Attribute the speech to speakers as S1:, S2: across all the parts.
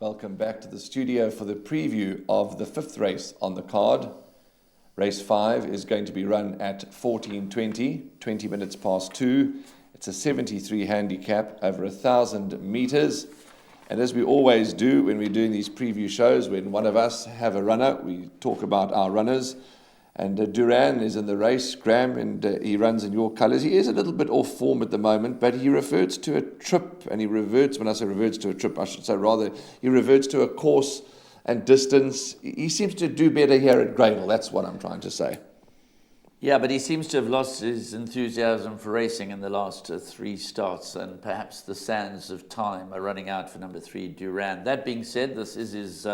S1: Welcome back to the studio for the preview of the fifth race on the card. Race 5 is going to be run at 14:20, 20 minutes past 2. It's a 73 handicap over 1,000 meters. And as we always do when we're doing these preview shows, when one of us have a runner, we talk about our runners. And Duran is in the race, Graham, and he runs in your colours. He is a little bit off form at the moment, but he reverts to a trip, and he reverts, when I say reverts to a trip, I should say rather, he reverts to a course and distance. He seems to do better here at Greyville, that's what I'm trying to say.
S2: Yeah, but he seems to have lost his enthusiasm for racing in the last 3 starts, and perhaps the sands of time are running out for number 3, Duran. That being said, this is his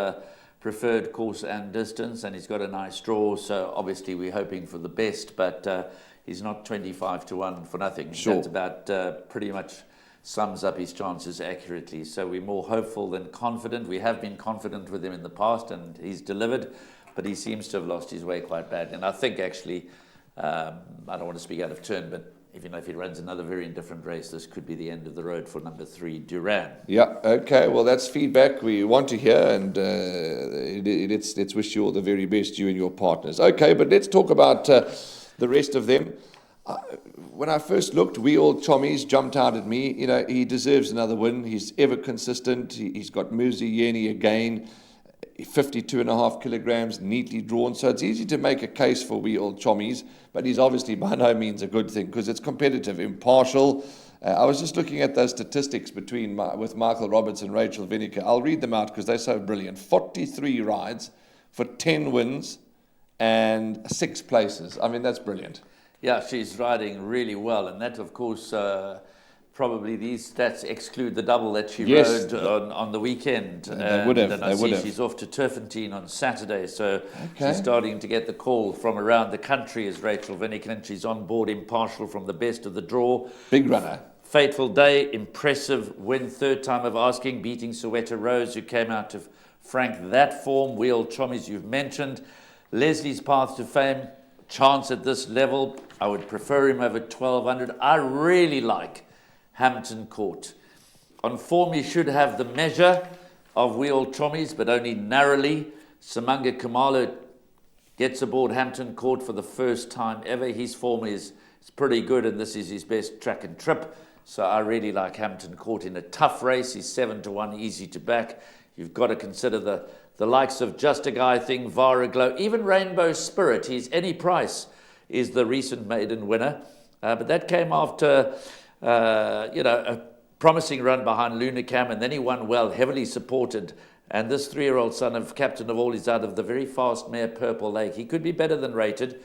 S2: preferred course and distance, and he's got a nice draw, so obviously we're hoping for the best, but he's not 25-1 for nothing.
S1: Sure.
S2: That's about pretty much sums up his chances accurately. So we're more hopeful than confident. We have been confident with him in the past, and he's delivered, but he seems to have lost his way quite badly. And I think actually, I don't want to speak out of turn, but if he runs another very indifferent race, this could be the end of the road for number 3, Duran.
S1: Yeah, okay, well that's feedback we want to hear, and let's wish you all the very best, you and your partners. Okay, but let's talk about the rest of them. When I first looked, We All Chommies jumped out at me. You know, he deserves another win. He's ever consistent. He's got Muzi Yeni again. 52.5 kilograms, neatly drawn. So it's easy to make a case for We All Chommies, but he's obviously by no means a good thing because it's competitive, impartial. I was just looking at those statistics with Michael Roberts and Rachel Vineker. I'll read them out because they're so brilliant. 43 rides for 10 wins and 6 places. I mean, that's brilliant.
S2: Yeah, she's riding really well, and that, of course, probably these stats exclude the double that she rode on the weekend.
S1: They would have.
S2: And I see she's off to Turfentine on Saturday, so she's starting to get the call from around the country as Rachel Vineker, and she's on board impartial from the best of the draw.
S1: Big runner.
S2: Fateful Day, impressive win, 3rd time of asking, beating Soweto Rose, who came out to frank that form. We All Chommies you've mentioned. Leslie's Path to Fame, chance at this level. I would prefer him over 1,200. I really like Hampton Court. On form, he should have the measure of We All Chommies, but only narrowly. Samanga Kamalo gets aboard Hampton Court for the first time ever. His form is pretty good, and this is his best track and trip. So I really like Hampton Court in a tough race. He's 7-1, easy to back. You've got to consider the likes of Just a Guy Thing, Vara Glow, even Rainbow Spirit. He's any price is the recent maiden winner. But that came after a promising run behind Lunacam, and then he won well, heavily supported. And this 3-year-old son of Captain of All is out of the very fast mare Purple Lake. He could be better than rated,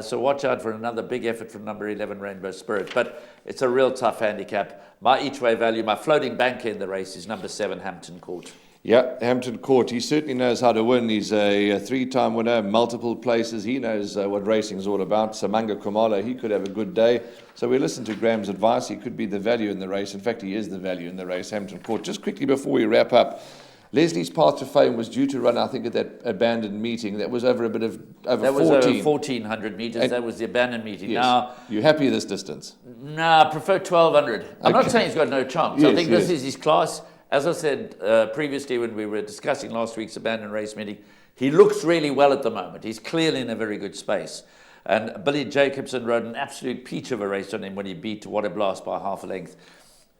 S2: so watch out for another big effort from number 11, Rainbow Spirit. But it's a real tough handicap. My each-way value, my floating banker in the race is number 7, Hampton Court.
S1: Yeah, Hampton Court. He certainly knows how to win. He's a 3-time winner, multiple places. He knows what racing is all about. Samanga Kumalo, he could have a good day. So we listen to Graham's advice. He could be the value in the race. In fact, he is the value in the race, Hampton Court. Just quickly before we wrap up, Leslie's Path to Fame was due to run, I think, at that abandoned meeting. That was over a bit of over 14.
S2: That was over 1,400 metres. And that was the abandoned meeting.
S1: Yes.
S2: Now,
S1: you happy this distance?
S2: No, I prefer 1,200. I'm not saying he's got no chance.
S1: Yes,
S2: I think this is his class. As I said previously when we were discussing last week's abandoned race meeting, he looks really well at the moment. He's clearly in a very good space. And Billy Jacobson rode an absolute peach of a race on him when he beat What a Blast by half a length.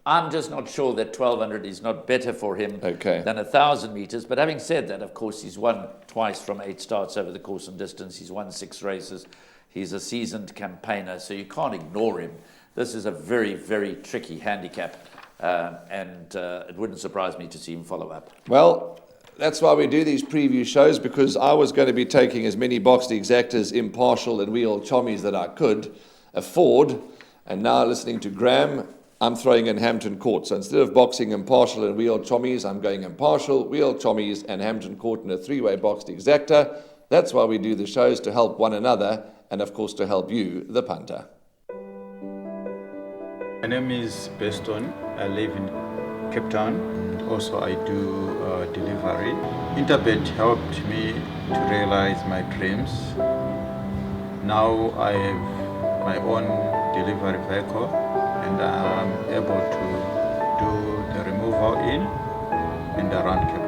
S2: I'm just not sure that 1,200 is not better for him than 1,000 metres. But having said that, of course, he's won twice from 8 starts over the course and distance. He's won 6 races. He's a seasoned campaigner, so you can't ignore him. This is a very, very tricky handicap. And it wouldn't surprise me to see him follow up.
S1: Well, that's why we do these preview shows, because I was going to be taking as many boxed exactors, impartial, and We All Chommies that I could afford. And now listening to Graham, I'm throwing in Hampton Court. So instead of boxing impartial and We All Chommies, I'm going impartial, We All Chommies, and Hampton Court in a 3-way boxed exactor. That's why we do the shows, to help one another, and of course to help you, the punter.
S3: My name is Beston. I live in Cape Town. Also, I do delivery. Interbet helped me to realize my dreams. Now I have my own delivery vehicle, and I'm able to do the removal in and around Cape Town.